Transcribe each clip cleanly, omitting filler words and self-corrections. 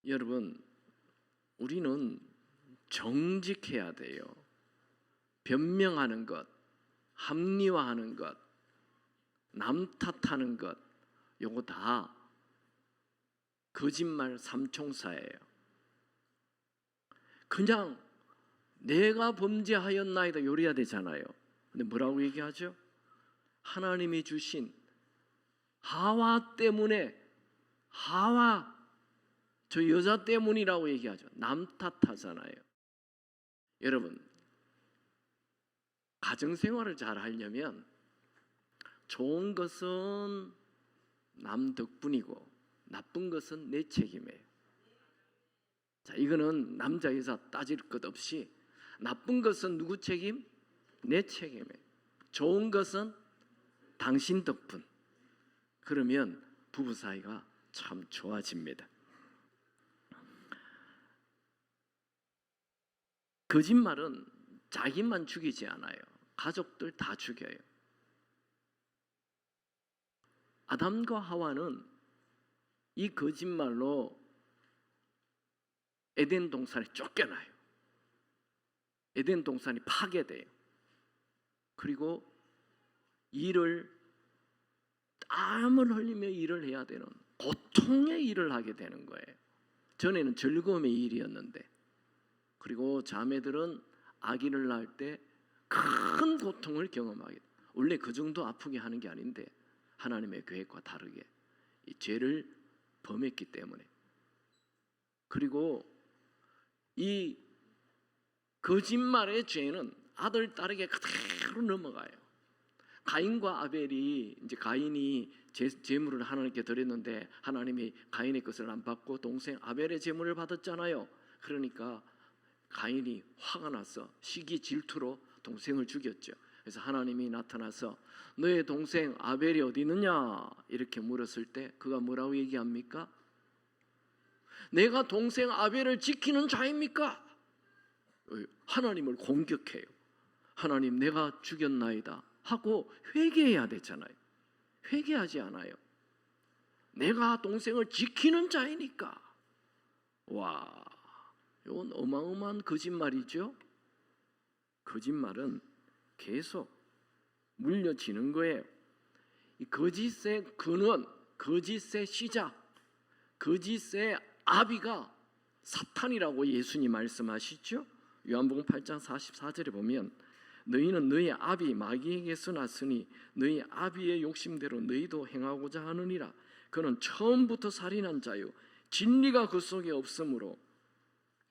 여러분, 우리는 정직해야 돼요. 변명하는 것, 합리화하는 것, 남 탓하는 것, 요거 다 거짓말 삼총사예요. 그냥 내가 범죄하였나이다 요래야 되잖아요. 근데 뭐라고 얘기하죠? 하나님이 주신 하와 때문에, 하와 저 여자 때문이라고 얘기하죠. 남 탓하잖아요. 여러분, 가정생활을 잘 하려면 좋은 것은 남 덕분이고 나쁜 것은 내 책임이에요. 자, 이거는 남자 여자 따질 것 없이 나쁜 것은 누구 책임? 내 책임이에요. 좋은 것은 당신 덕분. 그러면 부부 사이가 참 좋아집니다. 거짓말은 자기만 죽이지 않아요. 가족들 다 죽여요. 아담과 하와는 이 거짓말로 에덴 동산에 쫓겨나요. 에덴 동산이 파괴돼요. 그리고 땀을 흘리며 일을 해야 되는 고통의 일을 하게 되는 거예요. 전에는 즐거움의 일이었는데, 그리고 자매들은 아기를 낳을 때 큰 고통을 경험하게 돼요. 원래 그 정도 아프게 하는 게 아닌데 하나님의 계획과 다르게 이 죄를 범했기 때문에. 그리고 이 거짓말의 죄는 아들 딸에게 그대로 넘어가요. 가인과 아벨이, 이제 가인이 제물을 하나님께 드렸는데 하나님이 가인의 것을 안 받고 동생 아벨의 제물을 받았잖아요. 그러니까 가인이 화가 나서 시기 질투로 동생을 죽였죠. 그래서 하나님이 나타나서 너의 동생 아벨이 어디 있느냐 이렇게 물었을 때 그가 뭐라고 얘기합니까? 내가 동생 아벨을 지키는 자입니까? 하나님을 공격해요. 하나님, 내가 죽였나이다 하고 회개해야 되잖아요. 회개하지 않아요. 내가 동생을 지키는 자이니까. 와, 이건 어마어마한 거짓말이죠. 거짓말은 계속 물려지는 거예요. 이 거짓의 근원, 거짓의 시작, 거짓의 아비가 사탄이라고 예수님 말씀하시죠. 요한복음 8장 44절에 보면 너희는 너희 아비 마귀에게서 났으니 너희 아비의 욕심대로 너희도 행하고자 하느니라. 그는 처음부터 살인한 자요 진리가 그 속에 없으므로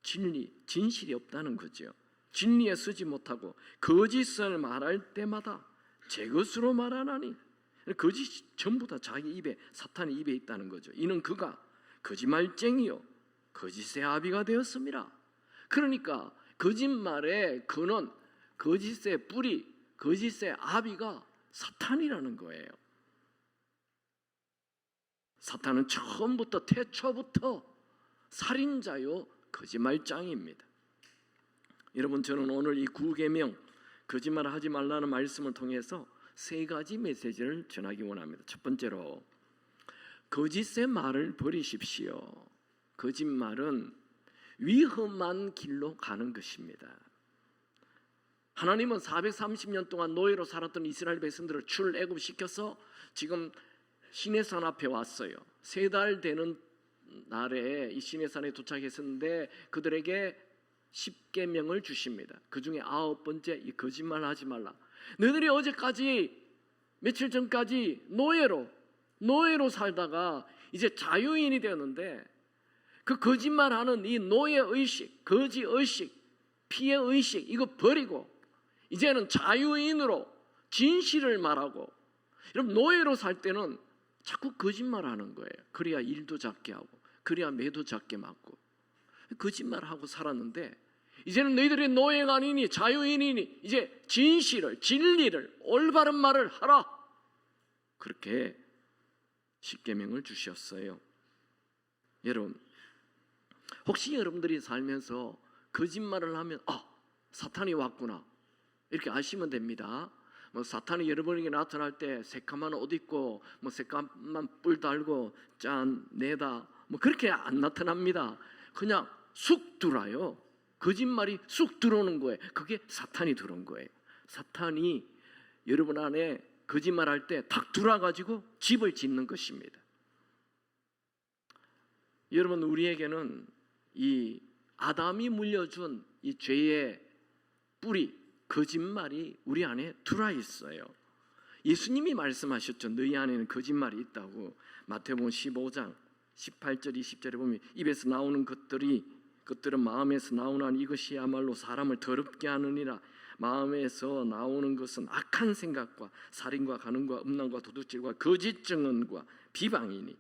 진실이 없다는 거죠. 진리에 서지 못하고 거짓을 말할 때마다 제 것으로 말하나니, 거짓이 전부 다 자기 입에, 사탄의 입에 있다는 거죠. 이는 그가 거짓말쟁이요 거짓의 아비가 되었습니다. 그러니까 거짓말의 근원, 거짓의 뿌리, 거짓의 아비가 사탄이라는 거예요. 사탄은 처음부터, 태초부터 살인자요 거짓말장입니다. 여러분, 저는 오늘 이 9계명 거짓말을 하지 말라는 말씀을 통해서 3가지 메시지를 전하기 원합니다. 첫 번째로, 거짓의 말을 버리십시오. 거짓말은 위험한 길로 가는 것입니다. 하나님은 430년 동안 노예로 살았던 이스라엘 백성들을 출애굽시켜서 지금 시내산 앞에 왔어요. 3달 되는 날에 이 시내산에 도착했었는데 그들에게 10계명을 주십니다. 그 중에 9번째, 이 거짓말하지 말라. 너희들이 어제까지, 며칠 전까지 노예로 살다가 이제 자유인이 되었는데 그 거짓말하는 이 노예의식, 거짓의식, 피해의식 이거 버리고 이제는 자유인으로 진실을 말하고. 여러분, 노예로 살 때는 자꾸 거짓말하는 거예요. 그래야 일도 작게 하고, 그래야 매도 작게 맞고, 거짓말하고 살았는데 이제는 너희들이 노예가 아니니 자유인이니 이제 진실을, 진리를, 올바른 말을 하라. 그렇게 10계명을 주셨어요. 여러분, 혹시 여러분들이 살면서 거짓말을 하면 사탄이 왔구나 이렇게 아시면 됩니다. 사탄이 여러분에게 나타날 때 새까만 옷 입고 새까만 뿔 달고 짠 내다 뭐 그렇게 안 나타납니다. 그냥 쑥 들어와요. 거짓말이 쑥 들어오는 거예요. 그게 사탄이 들어온 거예요. 사탄이 여러분 안에 거짓말할 때 탁 들어와가지고 집을 짓는 것입니다. 여러분, 우리에게는 이 아담이 물려준 이 죄의 뿌리, 거짓말이 우리 안에 들어와 있어요. 예수님이 말씀하셨죠. 너희 안에는 거짓말이 있다고. 마태복음 15장 18절 20절에 보면 입에서 나오는 것들은 마음에서 나오나니 이것이야말로 사람을 더럽게 하느니라. 마음에서 나오는 것은 악한 생각과 살인과 간음과 음란과 도둑질과 거짓 증언과 비방이니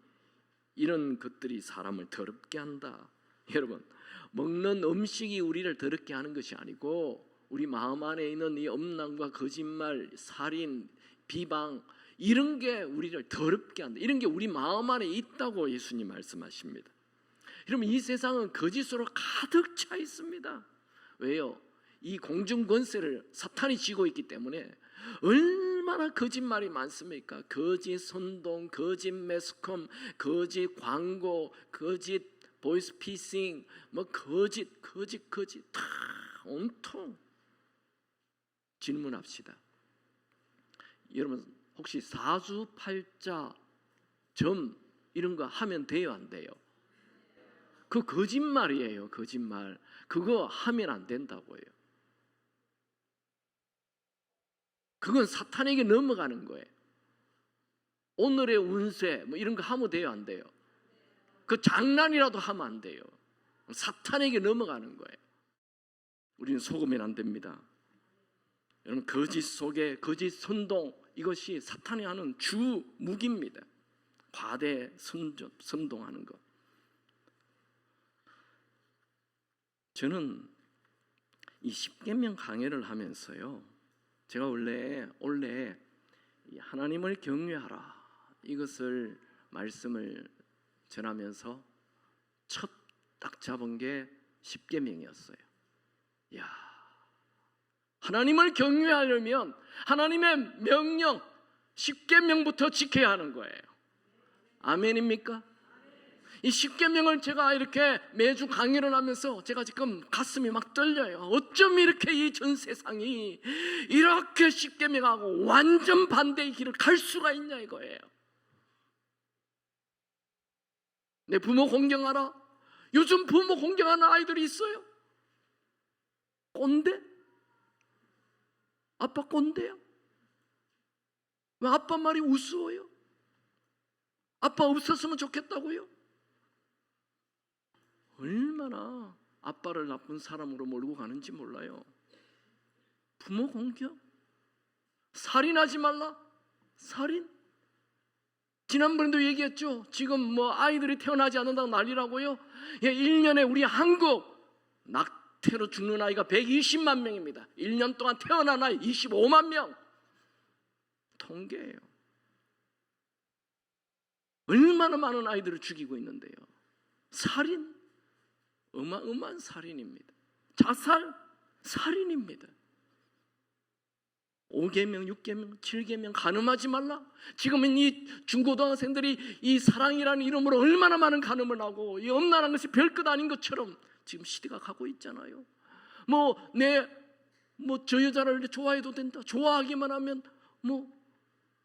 이런 것들이 사람을 더럽게 한다. 여러분, 먹는 음식이 우리를 더럽게 하는 것이 아니고 우리 마음 안에 있는 이 음란과 거짓말, 살인, 비방 이런 게 우리를 더럽게 한다. 이런 게 우리 마음 안에 있다고 예수님 말씀하십니다. 여러분, 이 세상은 거짓으로 가득 차 있습니다. 왜요? 이 공중 권세를 사탄이 쥐고 있기 때문에 얼마나 거짓말이 많습니까? 거짓 선동, 거짓 매스컴, 거짓 광고, 거짓 보이스피싱, 뭐 거짓 다 온통. 질문합시다. 여러분, 혹시 사주팔자 점 이런 거 하면 돼요, 안 돼요? 그 거짓말이에요. 거짓말. 그거 하면 안 된다고요. 그건 사탄에게 넘어가는 거예요. 오늘의 운세 뭐 이런 거 하면 돼요, 안 돼요? 그 장난이라도 하면 안 돼요. 사탄에게 넘어가는 거예요. 우리는 속으면 안 됩니다. 여러분, 거짓 속에 거짓 선동, 이것이 사탄이 하는 주 무기입니다. 과대 선동하는 것. 저는 이 십계명 강해를 하면서요, 제가 원래 하나님을 경외하라 이것을 말씀을 전하면서 첫 딱 잡은 게 십계명이었어요. 야, 하나님을 경외하려면 하나님의 명령 십계명부터 지켜야 하는 거예요. 아멘입니까? 이 십계명을 제가 이렇게 매주 강의를 하면서 제가 지금 가슴이 막 떨려요. 어쩜 이렇게 이 전 세상이 이렇게 십계명하고 완전 반대의 길을 갈 수가 있냐 이거예요. 내 부모 공경하라. 요즘 부모 공경하는 아이들이 있어요. 꼰대? 아빠 꼰대야? 왜 아빠 말이 우스워요? 아빠 없었으면 좋겠다고요? 얼마나 아빠를 나쁜 사람으로 몰고 가는지 몰라요. 부모 공격? 살인하지 말라? 살인? 지난번에도 얘기했죠. 지금 뭐 아이들이 태어나지 않는다고 난리라고요. 1년에 우리 한국 낙태로 죽는 아이가 120만 명입니다. 1년 동안 태어난 아이 25만 명. 통계예요. 얼마나 많은 아이들을 죽이고 있는데요. 살인? 어마어마한 살인입니다. 자살? 살인입니다. 5계명, 6계명, 7계명 간음하지 말라. 지금은 이 중고등학생들이 이 사랑이라는 이름으로 얼마나 많은 간음을 하고 이 엄란한 것이 별것 아닌 것처럼 지금 시대가 가고 있잖아요. 저 여자를 좋아해도 된다. 좋아하기만 하면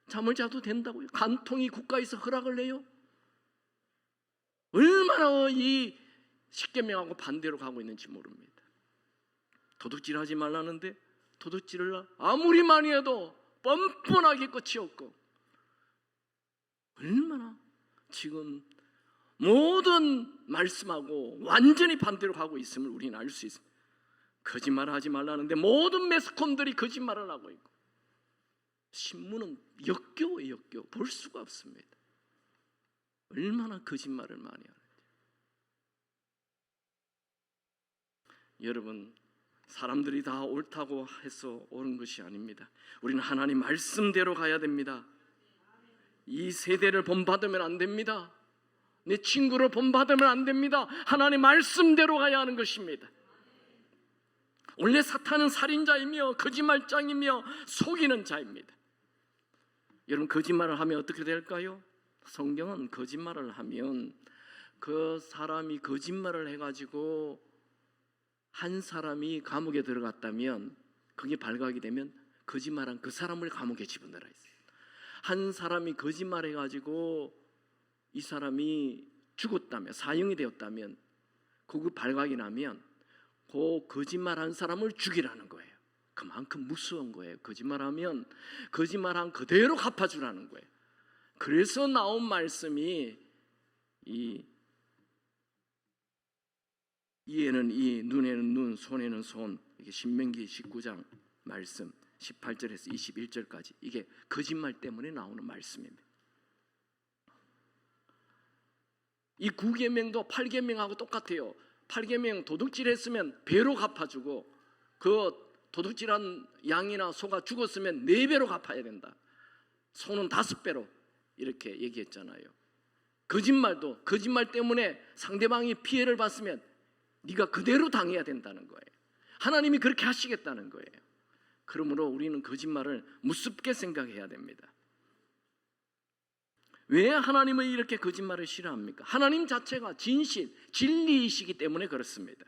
잠을 자도 된다고요. 간통이 국가에서 허락을 해요. 얼마나 이 십계명하고 반대로 가고 있는지 모릅니다. 도둑질하지 말라는데 도둑질을 아무리 많이 해도 뻔뻔하게 끝이 없고, 얼마나 지금 모든 말씀하고 완전히 반대로 가고 있음을 우리는 알 수 있습니다. 거짓말하지 말라는데 모든 매스컴들이 거짓말을 하고 있고, 신문은 역겨워요. 역겨워. 볼 수가 없습니다. 얼마나 거짓말을 많이 하는지. 여러분, 사람들이 다 옳다고 해서 옳은 것이 아닙니다. 우리는 하나님 말씀대로 가야 됩니다. 이 세대를 본받으면 안 됩니다. 내 친구를 본받으면 안 됩니다. 하나님 말씀대로 가야 하는 것입니다. 원래 사탄은 살인자이며 거짓말장이며 속이는 자입니다. 여러분, 거짓말을 하면 어떻게 될까요? 성경은 거짓말을 하면 그 사람이 거짓말을 해가지고 한 사람이 감옥에 들어갔다면, 그게 발각이 되면 거짓말한 그 사람을 감옥에 집어넣어야 했어요. 한 사람이 거짓말해가지고 이 사람이 죽었다면, 사형이 되었다면, 그거 발각이 나면 그 거짓말한 사람을 죽이라는 거예요. 그만큼 무서운 거예요. 거짓말하면 거짓말한 그대로 갚아주라는 거예요. 그래서 나온 말씀이 이에는 이, 눈에는 눈, 손에는 손, 이게 신명기 19장 말씀 18절에서 21절까지, 이게 거짓말 때문에 나오는 말씀입니다. 이 9계명도 8계명하고 똑같아요. 8계명 도둑질했으면 배로 갚아주고, 그 도둑질한 양이나 소가 죽었으면 4배로 갚아야 된다. 소는 5배로 이렇게 얘기했잖아요. 거짓말도 거짓말 때문에 상대방이 피해를 봤으면 네가 그대로 당해야 된다는 거예요. 하나님이 그렇게 하시겠다는 거예요. 그러므로 우리는 거짓말을 무섭게 생각해야 됩니다. 왜 하나님은 이렇게 거짓말을 싫어합니까? 하나님 자체가 진실, 진리이시기 때문에 그렇습니다.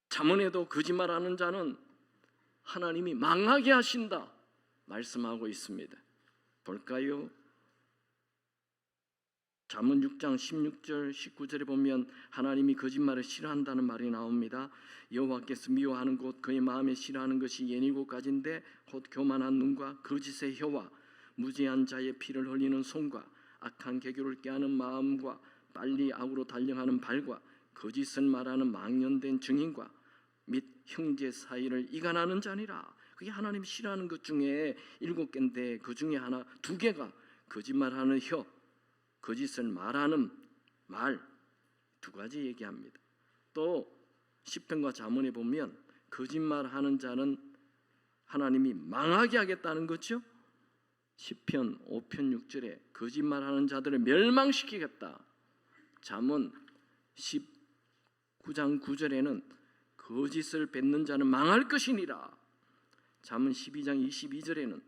잠언에도 거짓말하는 자는 하나님이 망하게 하신다 말씀하고 있습니다. 볼까요? 잠언 6장 16절 19절에 보면 하나님이 거짓말을 싫어한다는 말이 나옵니다. 여호와께서 미워하는 곳, 그의 마음에 싫어하는 것이 예닐곱 가지인데 곧 교만한 눈과 거짓의 혀와 무지한 자의 피를 흘리는 손과 악한 계교를 꾀하는 마음과 빨리 악으로 달려가는 발과 거짓을 말하는 망령된 증인과 및 형제 사이를 이간하는 자니라. 그게 하나님 싫어하는 것 중에 7개인데 그 중에 2개가 거짓말하는 혀, 거짓을 말하는 말, 2가지 얘기합니다. 또 시편과 잠언에 보면 거짓말하는 자는 하나님이 망하게 하겠다는 거죠. 시편 5편 6절에 거짓말하는 자들을 멸망시키겠다. 잠언 19장 9절에는 거짓을 뱉는 자는 망할 것이니라. 잠언 12장 22절에는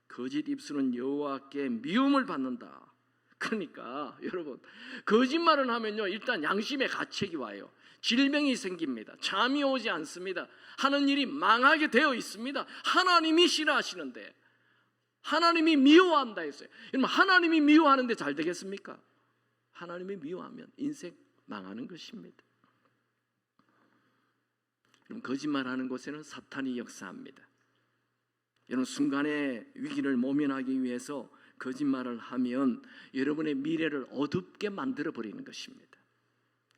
거짓 입술은 여호와께 미움을 받는다. 그러니까 여러분, 거짓말을 하면요, 일단 양심의 가책이 와요. 질병이 생깁니다. 잠이 오지 않습니다. 하는 일이 망하게 되어 있습니다. 하나님이 싫어하시는데, 하나님이 미워한다 했어요. 여러분, 하나님이 미워하는데 잘 되겠습니까? 하나님이 미워하면 인생 망하는 것입니다. 여러분, 거짓말하는 곳에는 사탄이 역사합니다. 여러분, 순간의 위기를 모면하기 위해서 거짓말을 하면 여러분의 미래를 어둡게 만들어 버리는 것입니다.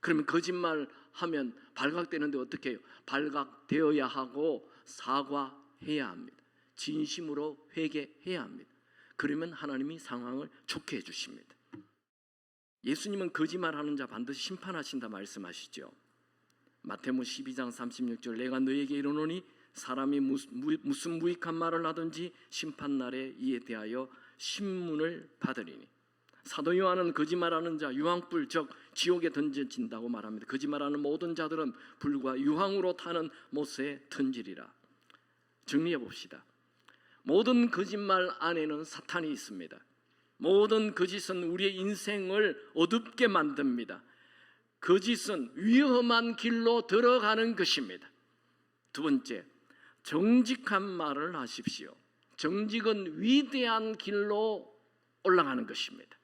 그러면 거짓말하면 발각되는데 어떻게 해요? 발각되어야 하고 사과해야 합니다. 진심으로 회개해야 합니다. 그러면 하나님이 상황을 좋게 해주십니다. 예수님은 거짓말하는 자 반드시 심판하신다 말씀하시죠. 마태복음 12장 36절, 내가 너에게 이르노니 사람이 무슨 무익한 말을 하든지 심판날에 이에 대하여 신문을 받으리니. 사도 요한은 거짓말하는 자 유황불, 즉 지옥에 던져진다고 말합니다. 거짓말하는 모든 자들은 불과 유황으로 타는 못에 던지리라. 정리해 봅시다. 모든 거짓말 안에는 사탄이 있습니다. 모든 거짓은 우리의 인생을 어둡게 만듭니다. 거짓은 위험한 길로 들어가는 것입니다. 2번째, 정직한 말을 하십시오. 정직은 위대한 길로 올라가는 것입니다.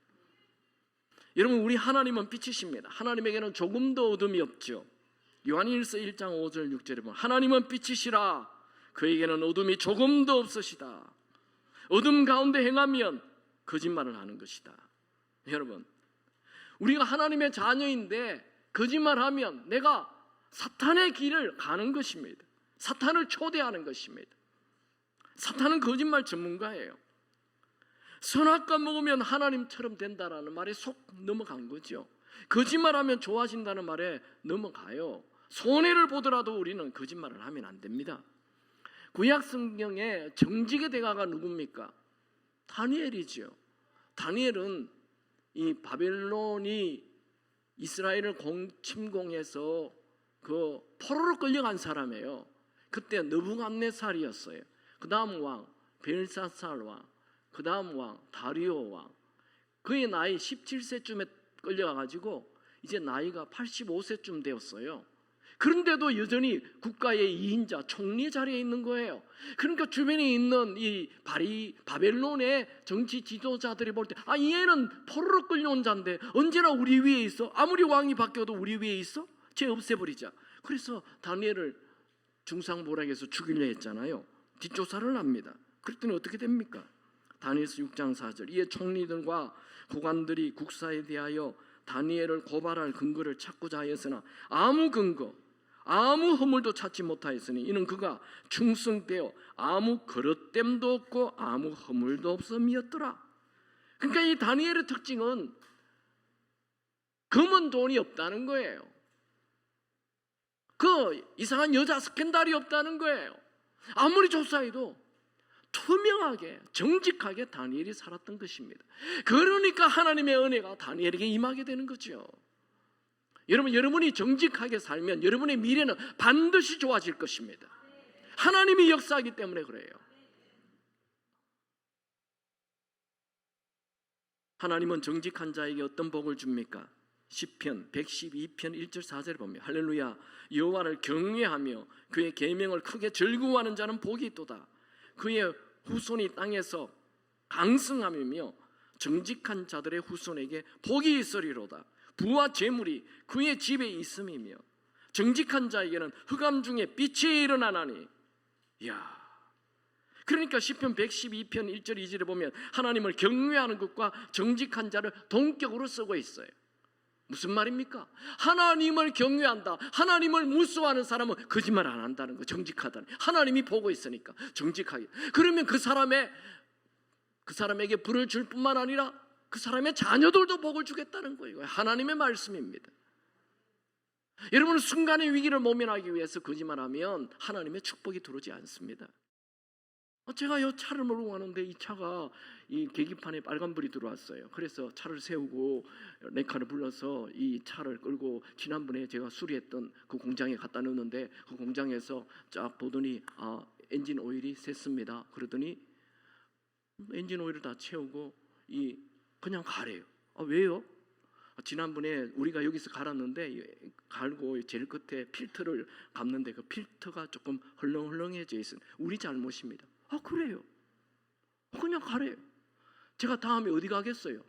여러분, 우리 하나님은 빛이십니다. 하나님에게는 조금도 어둠이 없죠. 요한일서 1장 5절 6절에 보면 하나님은 빛이시라, 그에게는 어둠이 조금도 없으시다. 어둠 가운데 행하면 거짓말을 하는 것이다. 여러분, 우리가 하나님의 자녀인데 거짓말하면 내가 사탄의 길을 가는 것입니다. 사탄을 초대하는 것입니다. 사탄은 거짓말 전문가예요. 선악과 먹으면 하나님처럼 된다라는 말에 속 넘어간 거죠. 거짓말하면 좋아진다는 말에 넘어가요. 손해를 보더라도 우리는 거짓말을 하면 안 됩니다. 구약 성경에 정직의 대가가 누굽니까? 다니엘이죠. 다니엘은 이 바벨론이 이스라엘을 침공해서 그 포로로 끌려간 사람이에요. 그때 느부갓네살이었어요. 그 다음 왕 벨사살 왕, 그 다음 왕 다리오 왕. 그의 나이 17세쯤에 끌려가가지고 이제 나이가 85세쯤 되었어요. 그런데도 여전히 국가의 2인자 총리 자리에 있는 거예요. 그러니까 주변에 있는 이 바벨론의 정치 지도자들이 볼 때 얘는 포로로 끌려온 자인데 언제나 우리 위에 있어? 아무리 왕이 바뀌어도 우리 위에 있어? 쟤 없애버리자. 그래서 다니엘을 중상모략에서 죽이려 했잖아요. 뒷조사를 합니다. 그랬더니 어떻게 됩니까? 다니엘서 6장 4절 이에 총리들과 국관들이 국사에 대하여 다니엘을 고발할 근거를 찾고자 하였으나 아무 근거 아무 허물도 찾지 못하였으니 이는 그가 충성되어 아무 거릇됨도 없고 아무 허물도 없음이었더라. 그러니까 이 다니엘의 특징은 검은 돈이 없다는 거예요. 그 이상한 여자 스캔들이 없다는 거예요. 아무리 조사해도 투명하게 정직하게 다니엘이 살았던 것입니다. 그러니까 하나님의 은혜가 다니엘에게 임하게 되는 거죠. 여러분이 정직하게 살면 여러분의 미래는 반드시 좋아질 것입니다. 하나님이 역사하기 때문에 그래요. 하나님은 정직한 자에게 어떤 복을 줍니까? 시편 112편 1절 4절을 보면 할렐루야 여호와를 경외하며 그의 계명을 크게 즐거워하는 자는 복이 있도다. 그의 후손이 땅에서 강성함이며 정직한 자들의 후손에게 복이 있으리로다. 부와 재물이 그의 집에 있음이며 정직한 자에게는 흑암 중에 빛이 일어나나니. 이야. 그러니까 시편 112편 1절 2절에 보면 하나님을 경외하는 것과 정직한 자를 동격으로 쓰고 있어요. 무슨 말입니까? 하나님을 경외한다, 하나님을 무서워하는 사람은 거짓말 안 한다는 거, 정직하다는. 하나님이 보고 있으니까 정직하게. 그러면 그 사람에게 불을 줄 뿐만 아니라 그 사람의 자녀들도 복을 주겠다는 거예요. 하나님의 말씀입니다. 여러분은 순간의 위기를 모면하기 위해서 거짓말하면 하나님의 축복이 들어오지 않습니다. 제가 이 차를 몰고 가는데 이 차가 이 계기판에 빨간불이 들어왔어요. 그래서 차를 세우고 렌카를 불러서 이 차를 끌고 지난번에 제가 수리했던 그 공장에 갖다 넣었는데 그 공장에서 쫙 보더니 엔진 오일이 샜습니다. 그러더니 엔진 오일을 다 채우고 그냥 가래요. 왜요? 지난번에 우리가 여기서 갈았는데 갈고 제일 끝에 필터를 감는데 그 필터가 조금 헐렁헐렁해져 있어요. 우리 잘못입니다. 그래요. 그냥 가래요. 제가 다음에 어디 가겠어요?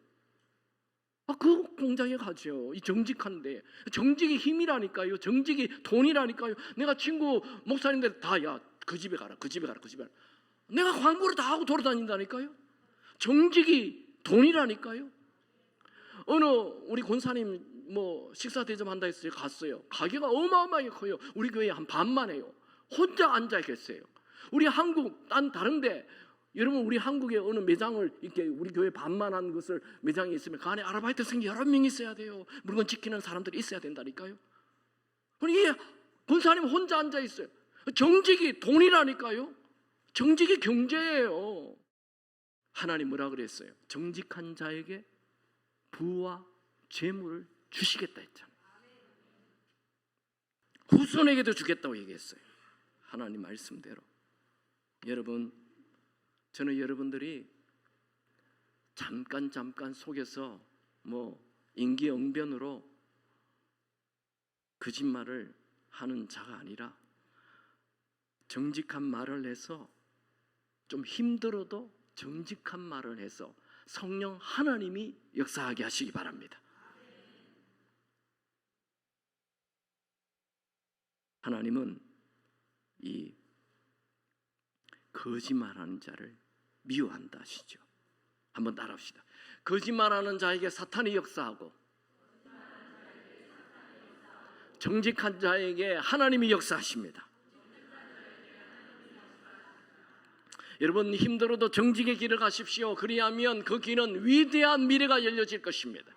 그 공장에 가죠. 이 정직한데. 정직이 힘이라니까요. 정직이 돈이라니까요. 내가 친구 목사님들 다 그 집에 가라, 그 집에 가라, 그 집에 가라. 내가 광고를 다 하고 돌아다닌다니까요. 정직이 돈이라니까요. 어느 우리 권사님 식사 대접한다 했어요. 갔어요. 가게가 어마어마하게 커요. 우리 교회 한 반만 해요. 혼자 앉아 계세요. 우리 한국 다른데 여러분 우리 한국에 어느 매장을 이렇게 우리 교회 반만한 것을 매장에 있으면 그 안에 아르바이트생이 여러 명 있어야 돼요. 물건 지키는 사람들이 있어야 된다니까요. 이 권사님 혼자 앉아 있어요. 정직이 돈이라니까요. 정직이 경제예요. 하나님 뭐라 그랬어요? 정직한 자에게 부와 재물을 주시겠다 했잖아요. 후손에게도 주겠다고 얘기했어요. 하나님 말씀대로. 여러분, 저는 여러분들이 잠깐 속에서 인기응변으로 거짓말을 하는 자가 아니라 정직한 말을 해서 좀 힘들어도 정직한 말을 해서 성령 하나님이 역사하게 하시기 바랍니다. 하나님은 이 거짓말하는 자를 미워한다 하시죠. 한번 따라합시다. 거짓말하는 자에게 사탄이 역사하고 정직한 자에게 하나님이 역사하십니다. 여러분 힘들어도 정직의 길을 가십시오. 그리하면 그 길은 위대한 미래가 열려질 것입니다.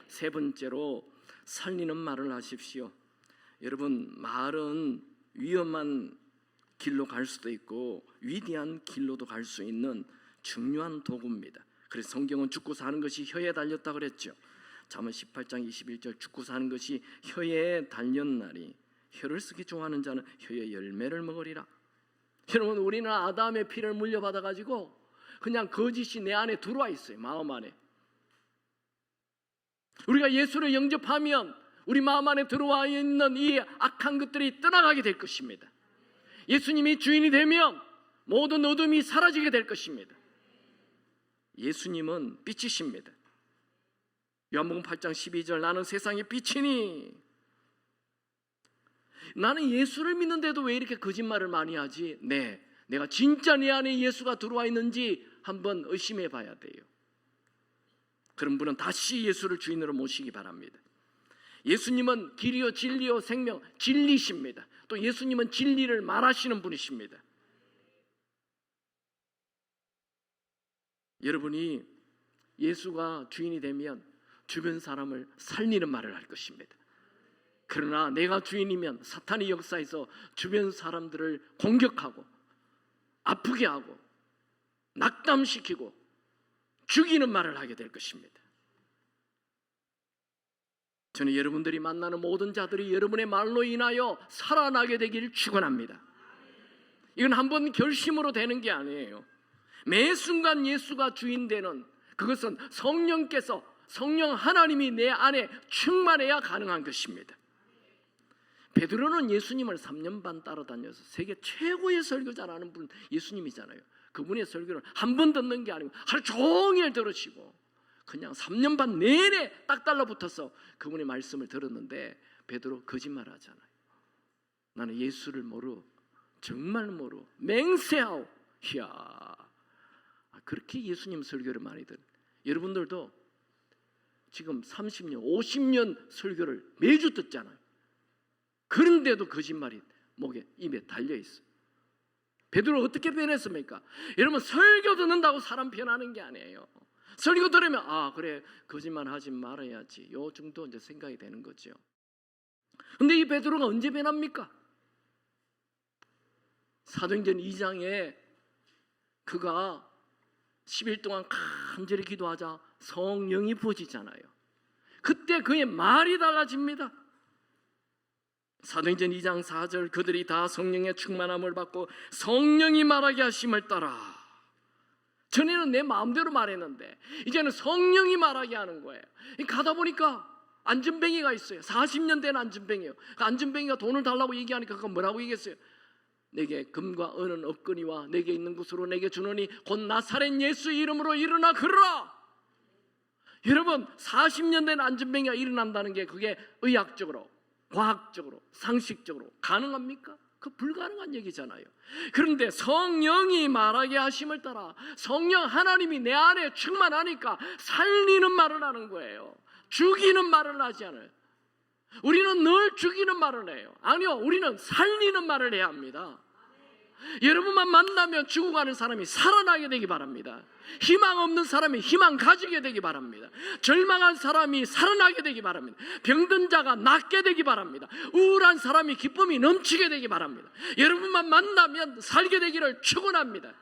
세 번째로 살리는 말을 하십시오. 여러분 말은 위험한 길로 갈 수도 있고 위대한 길로도 갈 수 있는 중요한 도구입니다. 그래서 성경은 죽고 사는 것이 혀에 달렸다 그랬죠. 잠언 18장 21절 죽고 사는 것이 혀에 달렸나니 혀를 쓰기 좋아하는 자는 혀의 열매를 먹으리라. 여러분 우리는 아담의 피를 물려받아 가지고 그냥 거짓이 내 안에 들어와 있어요. 마음 안에. 우리가 예수를 영접하면 우리 마음 안에 들어와 있는 이 악한 것들이 떠나가게 될 것입니다. 예수님이 주인이 되면 모든 어둠이 사라지게 될 것입니다. 예수님은 빛이십니다. 요한복음 8장 12절, 나는 세상의 빛이니. 나는 예수를 믿는데도 왜 이렇게 거짓말을 많이 하지? 네, 내가 진짜 내 안에 예수가 들어와 있는지 한번 의심해 봐야 돼요. 그런 분은 다시 예수를 주인으로 모시기 바랍니다. 예수님은 길이요 진리요 생명, 진리십니다. 또 예수님은 진리를 말하시는 분이십니다. 여러분이 예수가 주인이 되면 주변 사람을 살리는 말을 할 것입니다. 그러나 내가 주인이면 사탄의 역사에서 주변 사람들을 공격하고 아프게 하고 낙담시키고 죽이는 말을 하게 될 것입니다. 저는 여러분들이 만나는 모든 자들이 여러분의 말로 인하여 살아나게 되기를 축원합니다. 이건 한번 결심으로 되는 게 아니에요. 매 순간 예수가 주인 되는, 그것은 성령 하나님이 내 안에 충만해야 가능한 것입니다. 베드로는 예수님을 3년 반 따라다녀서 세계 최고의 설교자라는 분 예수님이잖아요. 그분의 설교를 한 번 듣는 게 아니고 하루 종일 들으시고 그냥 3년 반 내내 딱 달라붙어서 그분의 말씀을 들었는데 베드로 거짓말하잖아요. 나는 예수를 모르, 정말 모르, 맹세하오. 이야, 그렇게 예수님 설교를 많이 들어요. 여러분들도 지금 30년, 50년 설교를 매주 듣잖아요. 그런데도 거짓말이 목에, 입에 달려있어요. 베드로 어떻게 변했습니까? 여러분, 설교 듣는다고 사람 변하는 게 아니에요. 설교 들으면 그래, 거짓말 하지 말아야지, 요 정도 이제 생각이 되는 거죠. 근데 이 베드로가 언제 변합니까? 사도행전 2장에 그가 10일 동안 간절히 기도하자 성령이 부어지잖아요. 그때 그의 말이 달라집니다. 사도행전 2장 4절, 그들이 다 성령의 충만함을 받고 성령이 말하게 하심을 따라. 전에는 내 마음대로 말했는데 이제는 성령이 말하게 하는 거예요. 가다 보니까 안전뱅이가 있어요. 40년 된 안전뱅이에요. 그 안전뱅이가 돈을 달라고 얘기하니까 그거 뭐라고 얘기했어요? 내게 금과 은은 없거니와 내게 있는 것으로 내게 주노니 곧 나사렛 예수 이름으로 일어나 걸으라. 여러분, 40년 된 안전뱅이가 일어난다는 게 그게 의학적으로, 과학적으로, 상식적으로 가능합니까? 그 불가능한 얘기잖아요. 그런데 성령이 말하게 하심을 따라 성령 하나님이 내 안에 충만하니까 살리는 말을 하는 거예요. 죽이는 말을 하지 않아요. 우리는 늘 죽이는 말을 해요. 아니요, 우리는 살리는 말을 해야 합니다. 여러분만 만나면 죽어가는 사람이 살아나게 되기 바랍니다. 희망 없는 사람이 희망 가지게 되기 바랍니다. 절망한 사람이 살아나게 되기 바랍니다. 병든 자가 낫게 되기 바랍니다. 우울한 사람이 기쁨이 넘치게 되기 바랍니다. 여러분만 만나면 살게 되기를 축원합니다.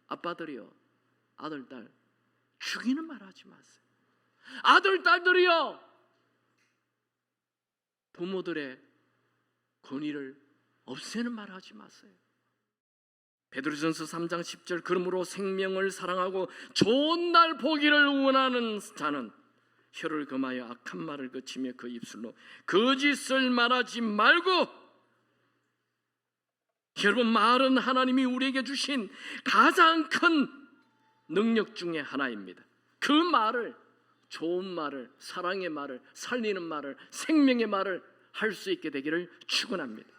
아빠들이요, 아들, 딸 죽이는 말 하지 마세요. 아들, 딸들이요, 부모들의 권위를 없애는 말 하지 마세요. 베드로전서 3장 10절, 그러므로 생명을 사랑하고 좋은 날 보기를 원하는 자는 혀를 금하여 악한 말을 거치며 그 입술로 거짓을 말하지 말고. 여러분, 말은 하나님이 우리에게 주신 가장 큰 능력 중에 하나입니다. 그 말을, 좋은 말을, 사랑의 말을, 살리는 말을, 생명의 말을 할 수 있게 되기를 축원합니다.